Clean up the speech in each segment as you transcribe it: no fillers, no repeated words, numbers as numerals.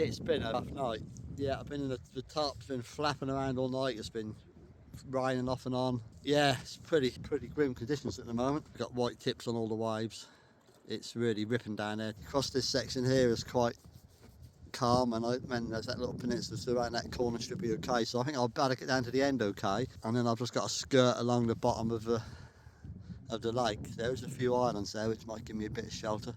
It's been a rough night. Yeah, I've been in the top's been flapping around all night. It's been raining off and on. Yeah, it's pretty grim conditions at the moment. We've got white tips on all the waves. It's really ripping down there. Across this section here is quite calm, and there's that little peninsula, so around that corner should be okay. So I think I'll better get down to the end okay, and then I've just got to skirt along the bottom of the lake. There's a few islands there which might give me a bit of shelter.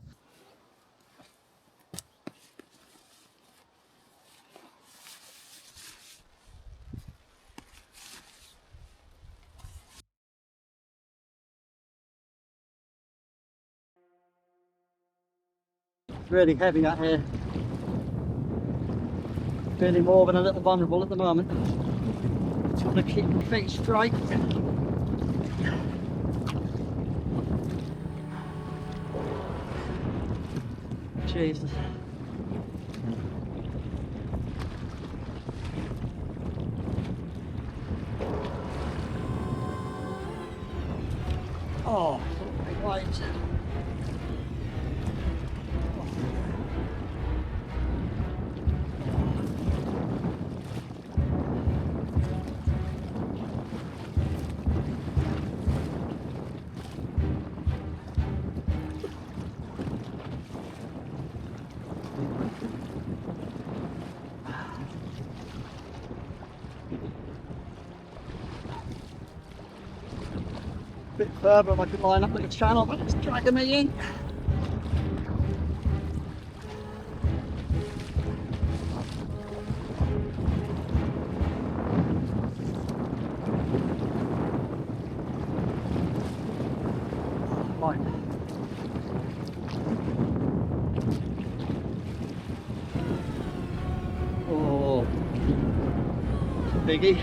It's really heavy out here. Feeling more than a little vulnerable at the moment. Trying to keep my feet straight. Jesus. Oh, big waves. Bit further if I could line up like a channel, but it's dragging me in. Right. Oh, biggie.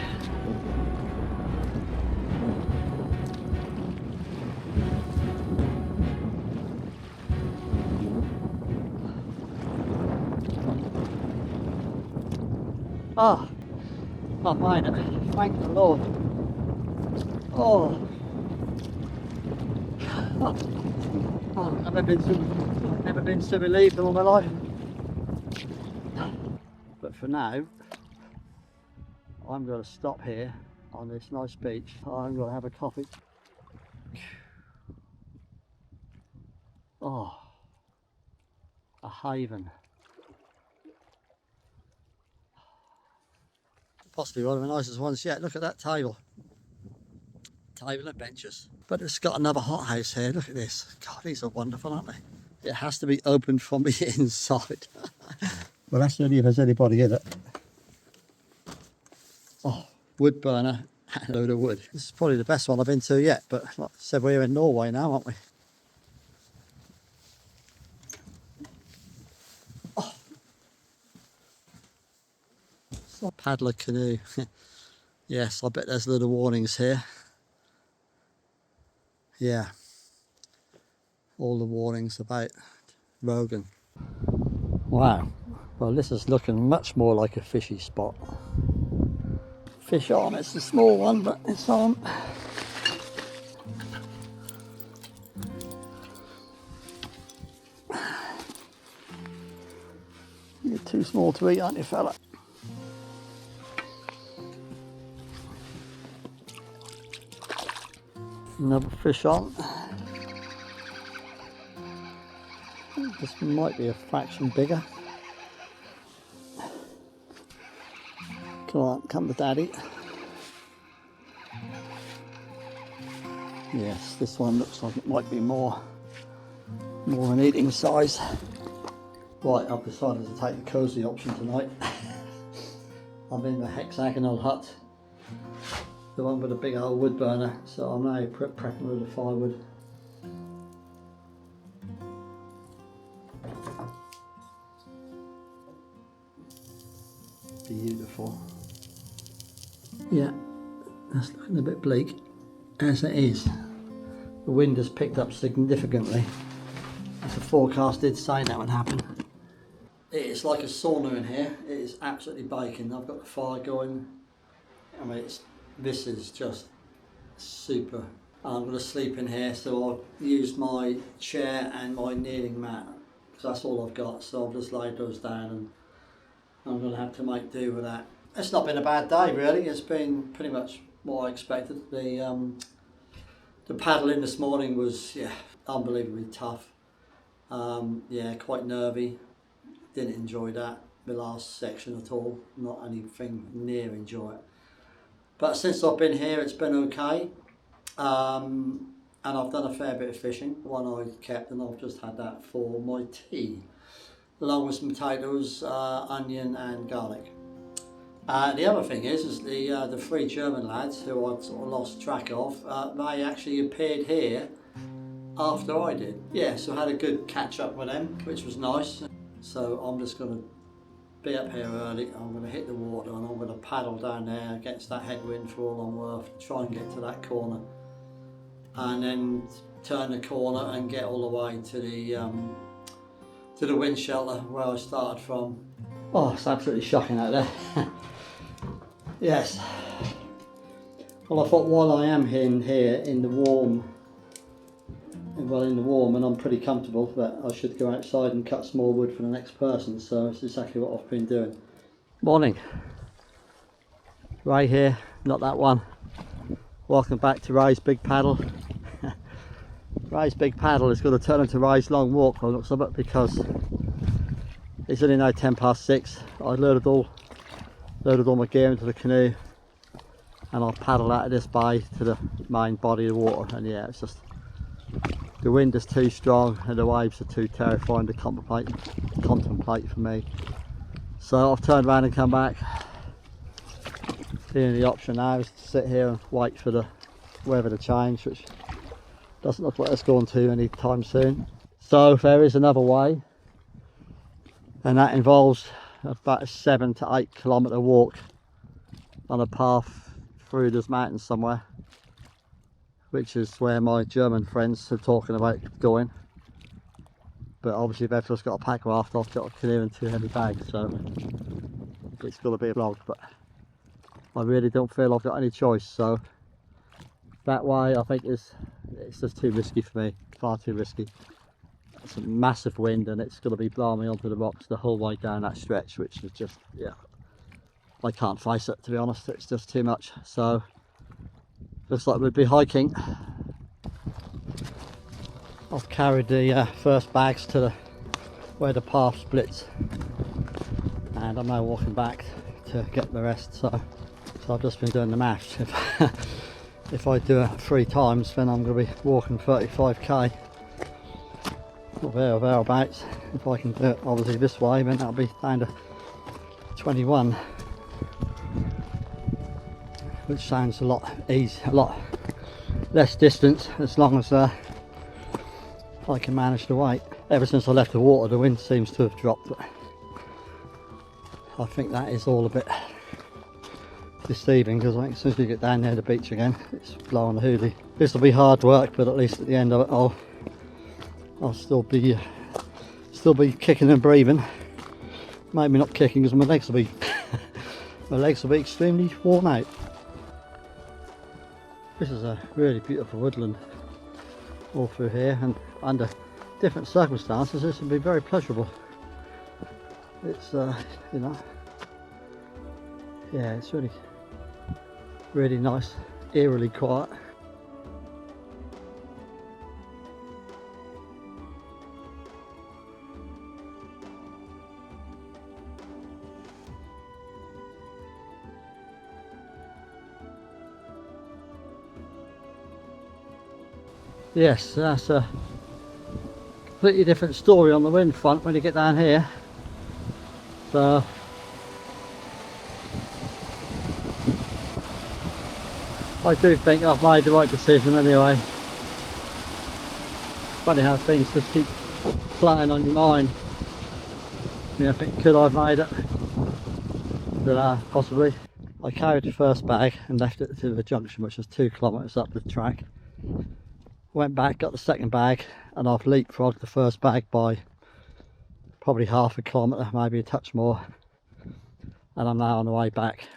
Ah, not mine. Thank the Lord. Oh, I've never been so relieved in all my life. But for now, I'm going to stop here on this nice beach. I'm going to have a coffee. Oh, a haven. Possibly one of the nicest ones yet. Look at that table. Table and benches. But it's got another hothouse here. Look at this. God, these are wonderful, aren't they? It has to be opened from the inside. Well, that's only if there's anybody in it. Oh, wood burner and a load of wood. This is probably the best one I've been to yet, but like I said, we're in Norway now, aren't we? Oh, it's a paddler canoe. Yes, I bet there's a lot of warnings here. Yeah, all the warnings about Rogen. Wow, well this is looking much more like a fishy spot. Fish on, it's a small one, but it's on. You're too small to eat, aren't you, fella? Another fish on. This might be a fraction bigger. Come on, come to daddy. Yes, this one looks like it might be more an eating size. Right, I've decided to take the cosy option tonight. I'm in the hexagonal hut, the one with a big old wood burner, so I'm now prepping with the firewood. Beautiful. Yeah, that's looking a bit bleak, as it is. The wind has picked up significantly. As the forecast did say that would happen. It is like a sauna in here. It is absolutely baking. I've got the fire going. I mean, this is just super. I'm going to sleep in here, so I've used my chair and my kneeling mat, because that's all I've got. So I've just laid those down, and I'm going to have to make do with that. It's not been a bad day really. It's been pretty much what I expected. The paddling this morning was unbelievably tough. Quite nervy. Didn't enjoy that, the last section at all. Not anything near enjoy it. But since I've been here, it's been okay. And I've done a fair bit of fishing. The one I kept, and I've just had that for my tea, along with some potatoes, onion and garlic. The other thing is the three German lads who I sort of lost track of, they actually appeared here after I did. Yeah, so I had a good catch up with them, which was nice. So I'm just going to be up here early, I'm going to hit the water and I'm going to paddle down there against that headwind for all I'm worth, try and get to that corner. And then turn the corner and get all the way to the wind shelter where I started from. Oh, it's absolutely shocking out there. Yes. Well, I thought while I am here in the warm, and I'm pretty comfortable, that I should go outside and cut some more wood for the next person, so it's exactly what I've been doing. Morning. Ray here, not that one. Welcome back to Ray's Big Paddle. Ray's Big Paddle is going to turn into Ray's Long Walk by the looks of it, because it's only now 6:10. I loaded all my gear into the canoe and I'll paddle out of this bay to the main body of the water, and yeah, it's just the wind is too strong and the waves are too terrifying to contemplate for me. So I've turned around and come back. The only option now is to sit here and wait for the weather to change, which doesn't look like it's going to anytime soon. So there is another way, and that involves about a 7 to 8 kilometre walk on a path through this mountain somewhere, which is where my German friends are talking about going. But obviously they've just got a pack raft, I've got a canoe and 2 heavy bags, so it's going to be a vlog, but I really don't feel I've got any choice. So that way I think it's just too risky for me, far too risky. It's a massive wind and it's going to be blowing me onto the rocks the whole way down that stretch, which is just, yeah, I can't face it, to be honest. It's just too much. So looks like we'll be hiking. I've carried the first bags to where the path splits, and I'm now walking back to get the rest. So I've just been doing the maths. If I do it 3 times, then I'm going to be walking 35k. Or thereabouts. If I can do it obviously this way, then that'll be down to 21, which sounds a lot less distance, as long as I can manage the weight. Ever since I left the water, the wind seems to have dropped, but I think that is all a bit deceiving, because I think as soon as we get down near the beach again, it's blowing the hoolie. This will be hard work, but at least at the end of it I'll still be kicking and breathing. Maybe not kicking, because my legs will be extremely worn out. This is a really beautiful woodland all through here, and under different circumstances this would be very pleasurable. It's you know, yeah, it's really nice, eerily quiet. Yes, that's a completely different story on the wind front when you get down here. So I do think I've made the right decision anyway. Funny how things just keep playing on your mind. You know, think, could I have made it? Don't know, possibly. I carried the first bag and left it to the junction, which is 2 kilometres up the track. Went back, got the second bag, and I've leapfrogged the first bag by probably half a kilometre, maybe a touch more. And I'm now on the way back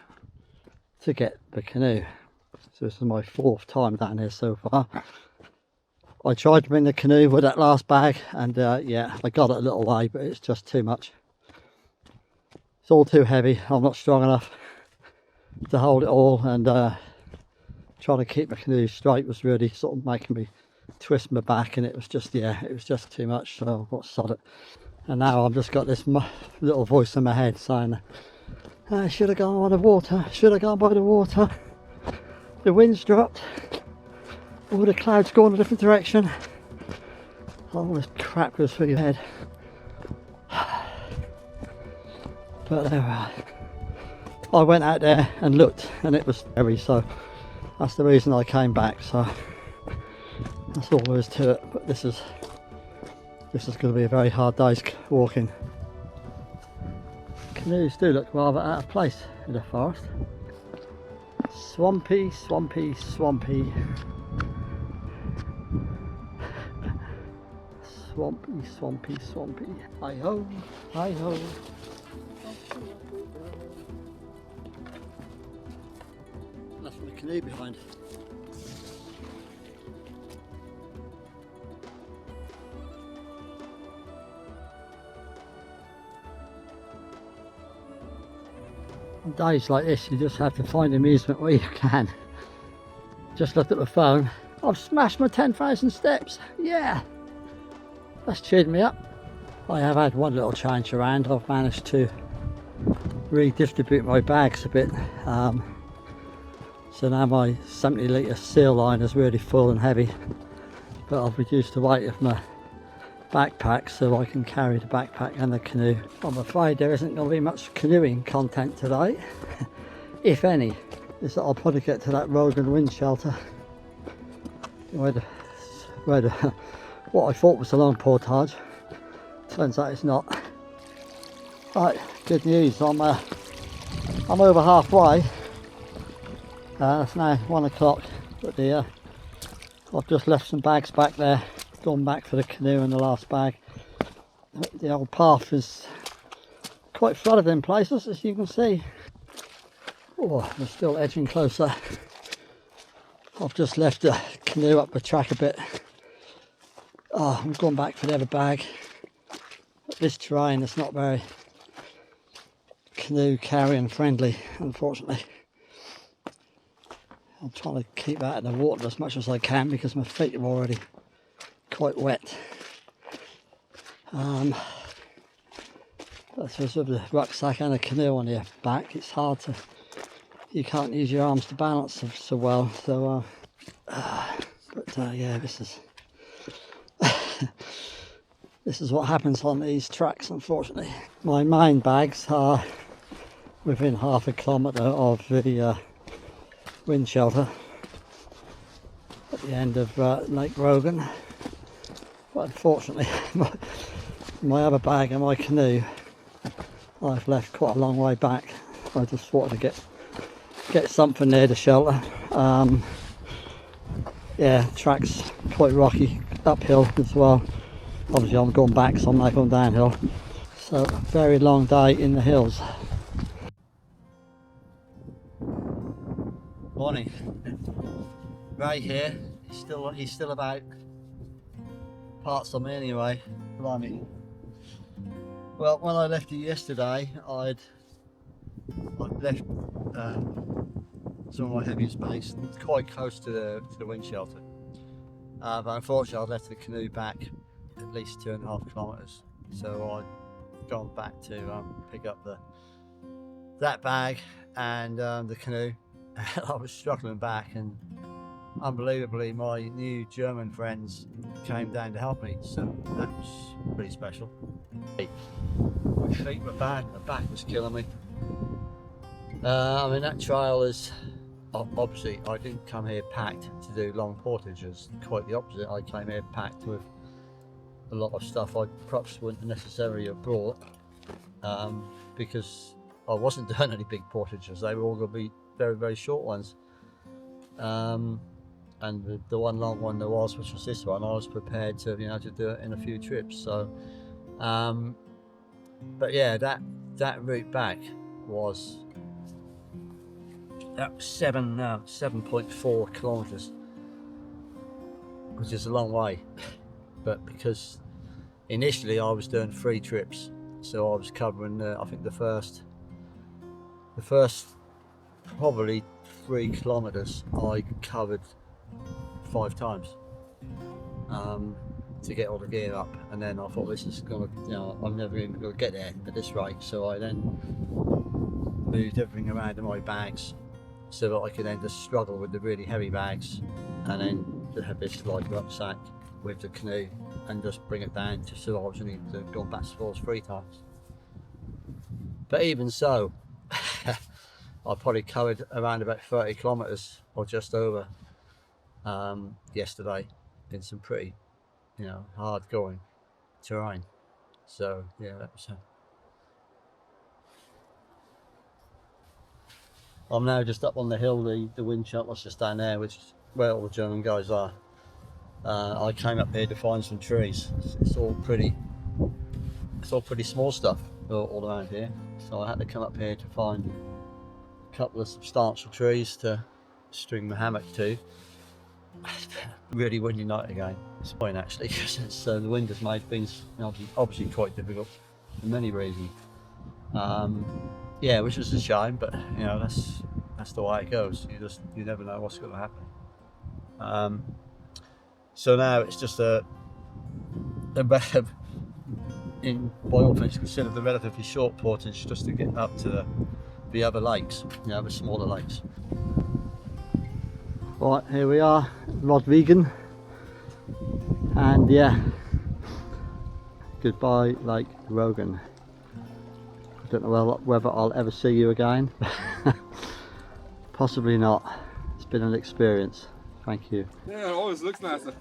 to get the canoe. So this is my 4th time down here so far. I tried to bring the canoe with that last bag, and yeah, I got it a little way, but it's just too much. It's all too heavy. I'm not strong enough to hold it all, and trying to keep my canoe straight was really sort of making me twist my back, and it was just, yeah, it was just too much. So I got sod it. And now I've just got this little voice in my head saying, I should have gone by the water, should have gone by the water. The wind's dropped, all the clouds go in a different direction. All this crap goes through your head. But there we are. I went out there and looked, and it was heavy, so that's the reason I came back. So that's all there is to it. But this is going to be a very hard day's walking. Canoes do look rather out of place in the forest. Swampy, swampy, swampy. Swampy, swampy, swampy. Hi ho, hi ho. That's the canoe behind. On days like this, you just have to find amusement where you can. Just looked at my phone. I've smashed my 10,000 steps. Yeah, that's cheered me up. I have had one little change around. I've managed to redistribute my bags a bit. So now my 70 litre seal line is really full and heavy. But I've reduced the weight of my backpack so I can carry the backpack and the canoe. I'm afraid there isn't going to be much canoeing content today, if any. Is that I'll probably get to that Rogen wind shelter where what I thought was a long portage turns out it's not. Right, good news. I'm over halfway. It's now 1 o'clock, but I've just left some bags back there. Gone back for the canoe and the last bag. The old path is quite flooded in places, as you can see. Oh, we're still edging closer. I've just left the canoe up the track a bit. Oh, I'm going back for the other bag. But this terrain is not very canoe carrying friendly, unfortunately. I'm trying to keep out of the water as much as I can because my feet are already quite wet. That's with the rucksack and a canoe on your back. It's hard to, you can't use your arms to balance so well. So, yeah, this is this is what happens on these tracks, unfortunately. My main bags are within half a kilometre of the wind shelter at the end of Lake Rogen. But unfortunately, my other bag and my canoe I've left quite a long way back. I just wanted to get something near the shelter. Yeah, track's quite rocky, uphill as well. Obviously I'm going back, so I'm now going downhill. So a very long day in the hills. Morning. Ray here. He's still about. Parts on me anyway. Blimey. Well, when I left you yesterday, I'd left some of my heaviest bags quite close to the wind shelter. But unfortunately, I left the canoe back at least 2.5 kilometres. So I'd gone back to pick up that bag and the canoe. I was struggling back, and unbelievably my new German friends came down to help me, so that was pretty special. My feet were bad, my back was killing me. I mean, that trail is, obviously I didn't come here packed to do long portages, quite the opposite. I came here packed with a lot of stuff I perhaps wouldn't necessarily have brought, because I wasn't doing any big portages. They were all going to be very, very short ones. And the one long one there was, which was this one, I was prepared to, to do it in a few trips. So, but yeah, that route back was 7.4 kilometers, which is a long way. But because initially I was doing 3 trips, so I was covering I think the first The first probably 3 kilometers I covered 5 times to get all the gear up, and then I thought, this is gonna, you know, I'm never even gonna get there at this rate. So I then moved everything around in my bags so that I could then just struggle with the really heavy bags, and then to have this light rucksack with the canoe and just bring it down to, so I was only to go back and forth 3 times. But even so, I probably covered around about 30 kilometers or just over yesterday in some pretty, you know, hard going terrain. So yeah, that was I'm now just up on the hill. The wind shelter's just down there, which is where all the German guys are. I came up here to find some trees. It's all pretty small stuff all around here, so I had to come up here to find a couple of substantial trees to string the hammock to. Really windy night again. It's fine actually, because the wind has made things, you know, obviously quite difficult for many reasons. Yeah, which was a shame, but you know, that's the way it goes. You never know what's going to happen. So now it's just by all things considered, the relatively short portage just to get up to the other lakes, you know, the smaller lakes. Right, here we are, Rogen, and yeah, goodbye Lake Rogen. I don't know whether I'll ever see you again. Possibly not. It's been an experience. Thank you. Yeah, it always looks nicer.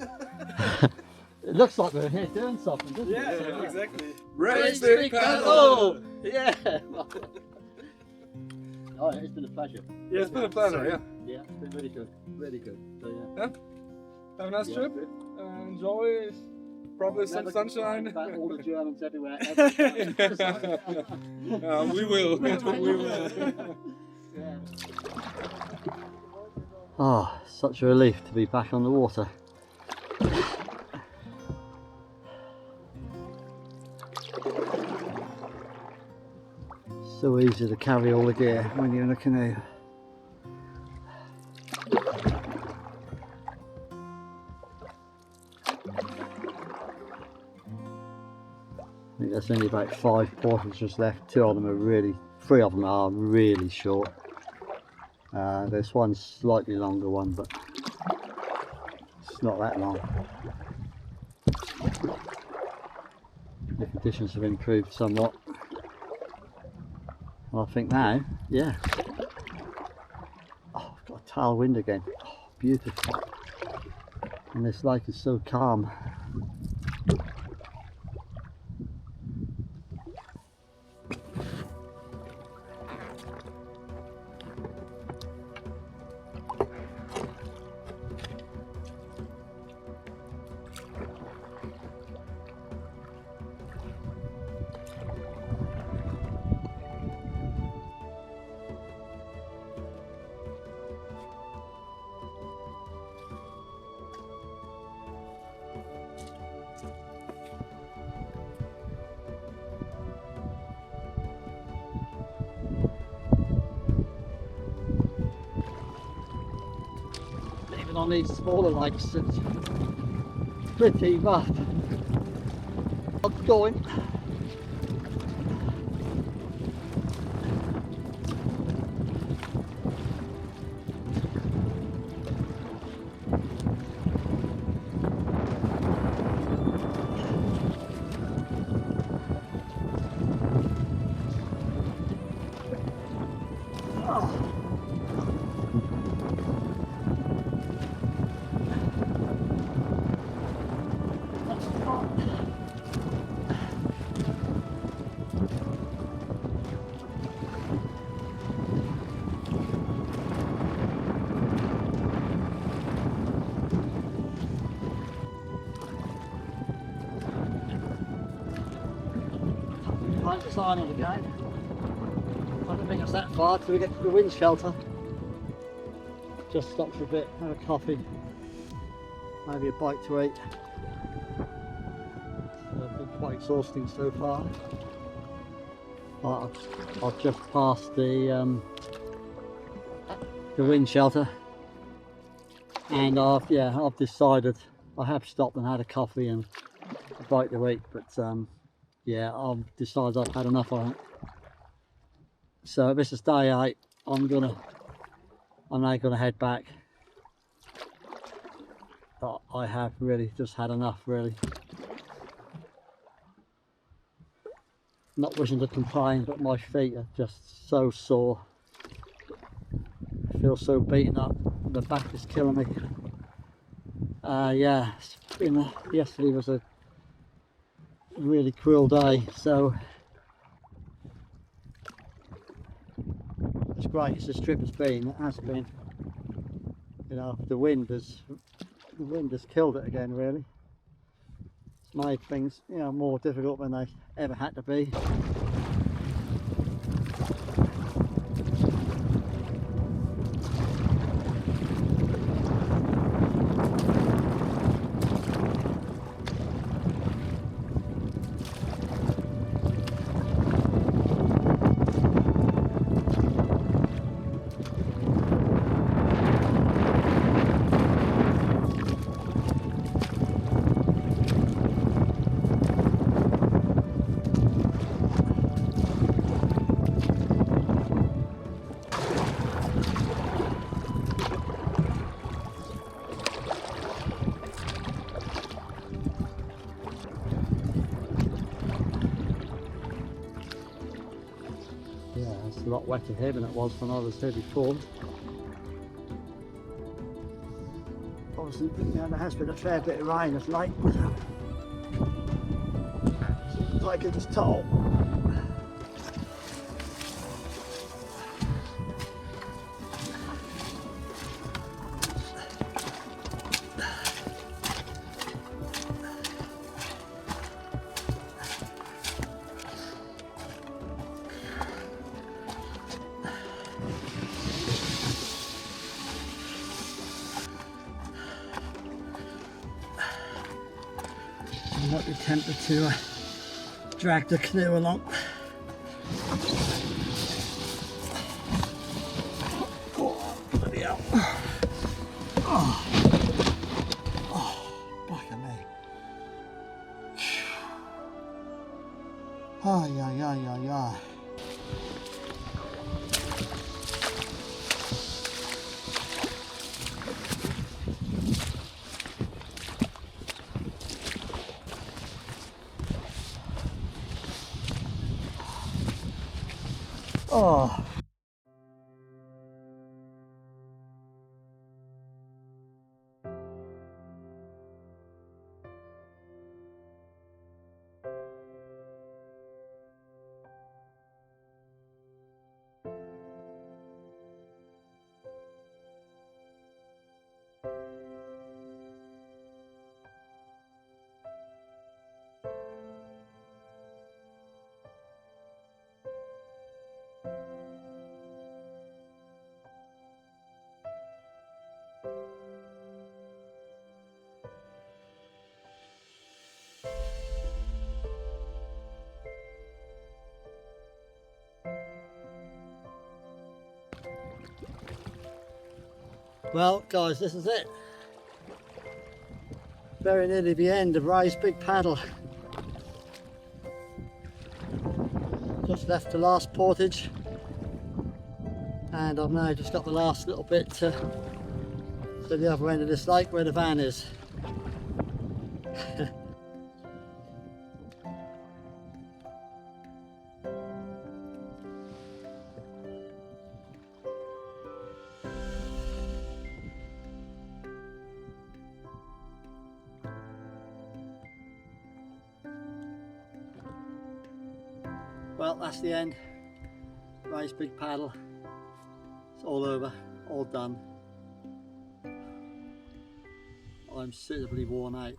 It looks like we're here doing something, doesn't it? Yeah, exactly. Raise the canoe! Yeah! Oh, it's been a pleasure. Yeah, it's been a pleasure, yeah. Yeah, it's been really good. Really good. So, yeah. Have a nice trip. Enjoy. Probably some sunshine. All the Germans everywhere. We will. We will. Yeah. Oh, such a relief to be back on the water. So easy to carry all the gear when you're in a canoe. I think there's only about 5 portages left. 3 of them are really short. There's one slightly longer one, but it's not that long. The conditions have improved somewhat. And I think now, yeah. Oh, I've got a tailwind again. Oh, beautiful. And this lake is so calm. On these smaller lakes, it's pretty rough. I'm going. Find the sign on again. I don't think it's that far till we get to the wind shelter. Just stop for a bit, have a coffee, maybe a bite to eat. It's been quite exhausting so far. I've just passed the wind shelter, and I've decided I have stopped and had a coffee and a bite to eat, but yeah, I've decided I've had enough of it. So this is day 8. I'm now gonna head back. But I have really just had enough, really. Not wishing to complain, but my feet are just so sore. I feel so beaten up. The back is killing me. Yeah, yesterday was a really cruel day, so as great as this trip has been, it has been, you know, the wind has killed it again, really. It's made things, you know, more difficult than they ever had to be. Yeah, it's a lot wetter here than it was when I was here before. Obviously, you know, there has been a fair bit of rain of late. Seems like it's toll. I'm not tempted to drag the canoe along. Oh, bloody hell. Oh, back at me. Ay, ay, ay, ay, ay. Oh. Well, guys, this is it. Very nearly the end of Ray's big paddle. Just left the last portage, and I've now just got the last little bit to the other end of this lake where the van is. Well, that's the end. Ray's big paddle. It's all over, all done. I'm suitably worn out.